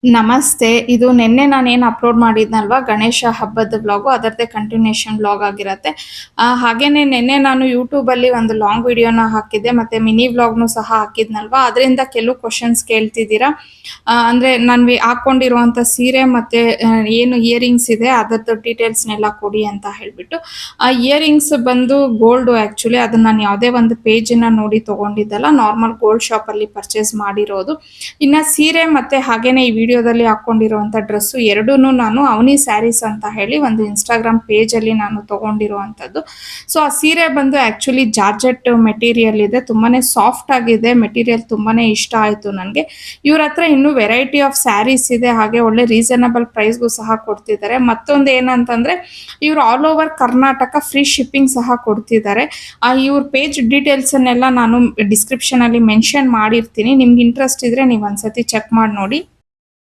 ನಮಸ್ತೆ. ಇದು ನಿನ್ನೆ ನಾನೇನು ಅಪ್ಲೋಡ್ ಮಾಡಿದ್ನಲ್ವಾ ಗಣೇಶ ಹಬ್ಬದ ವ್ಲಾಗು ಅದರದ್ದೇ ಕಂಟಿನ್ಯೂಷನ್ ವ್ಲಾಗ್ ಆಗಿರತ್ತೆ. ಹಾಗೇನೆ ನಿನ್ನೆ ನಾನು ಯೂಟ್ಯೂಬಲ್ಲಿ ಒಂದು ಲಾಂಗ್ ವಿಡಿಯೋನ ಹಾಕಿದ್ದೆ ಮತ್ತೆ ಮಿನಿ ವ್ಲಾಗ್‌ನು ಸಹ ಹಾಕಿದ್ನಲ್ವಾ, ಅದರಿಂದ ಕೆಲವು ಕ್ವೆಷನ್ಸ್ ಕೇಳ್ತಿದ್ದೀರಾ. ಅಂದ್ರೆ ನಾನು ಹಾಕೊಂಡಿರುವಂತ ಸೀರೆ ಮತ್ತೆ ಏನು ಇಯರಿಂಗ್ಸ್ ಇದೆ ಅದರದ್ದು ಡೀಟೇಲ್ಸ್‌ನೆಲ್ಲ ಕೊಡಿ ಅಂತ ಹೇಳ್ಬಿಟ್ಟು. ಇಯರಿಂಗ್ಸ್ ಬಂದು ಗೋಲ್ಡು ಆಕ್ಚುಲಿ ಅದನ್ನ ನಾನು ಯಾವುದೇ ಒಂದು ಪೇಜನ್ನ ನೋಡಿ ತಗೊಂಡಿದ್ದಲ್ಲ. ನಾರ್ಮಲ್ ಗೋಲ್ಡ್ ಶಾಪಲ್ಲಿ ಪರ್ಚೇಸ್ ಮಾಡಿರೋದು. ಇನ್ನ ಸೀರೆ ಮತ್ತೆ ಹಾಗೇನೆ ಈ ವಿಡಿಯೋದಲ್ಲಿ ಹಾಕೊಂಡಿರುವಂತ ಡ್ರೆಸ್ಸು ಎರಡೂನು ನಾನು ಅವನಿ ಸ್ಯಾರೀಸ್ ಅಂತ ಹೇಳಿ ಒಂದು ಇನ್ಸ್ಟಾಗ್ರಾಮ್ ಪೇಜ್ ಅಲ್ಲಿ ನಾನು ತಗೊಂಡಿರುವಂತದ್ದು. ಸೊ ಆ ಸೀರೆ ಬಂದು ಆಕ್ಚುಲಿ ಜಾರ್ಜೆಟ್ ಮೆಟೀರಿಯಲ್ ಇದೆ, ತುಂಬಾನೇ ಸಾಫ್ಟ್ ಆಗಿದೆ ಮೆಟೀರಿಯಲ್, ತುಂಬಾನೇ ಇಷ್ಟ ಆಯ್ತು ನನಗೆ. ಇವ್ರ ಹತ್ರ ಇನ್ನೂ ವೆರೈಟಿ ಆಫ್ ಸ್ಯಾರೀಸ್ ಇದೆ, ಹಾಗೆ ಒಳ್ಳೆ ರೀಸನಬಲ್ ಪ್ರೈಸ್ಗೂ ಸಹ ಕೊಡ್ತಿದ್ದಾರೆ. ಮತ್ತೊಂದು ಏನಂತಂದ್ರೆ ಇವ್ರು all over Karnataka free shipping ಸಹ ಕೊಡ್ತಿದ್ದಾರೆ. ಇವ್ರ ಪೇಜ್ ಡೀಟೇಲ್ಸ್ ಅನ್ನೆಲ್ಲ ನಾನು ಡಿಸ್ಕ್ರಿಪ್ಷನ್ ಅಲ್ಲಿ ಮೆನ್ಷನ್ ಮಾಡಿರ್ತೀನಿ, ನಿಮ್ಗೆ ಇಂಟ್ರೆಸ್ಟ್ ಇದ್ರೆ ನೀವು ಒಂದ್ಸತಿ ಚೆಕ್ ಮಾಡಿ ನೋಡಿ.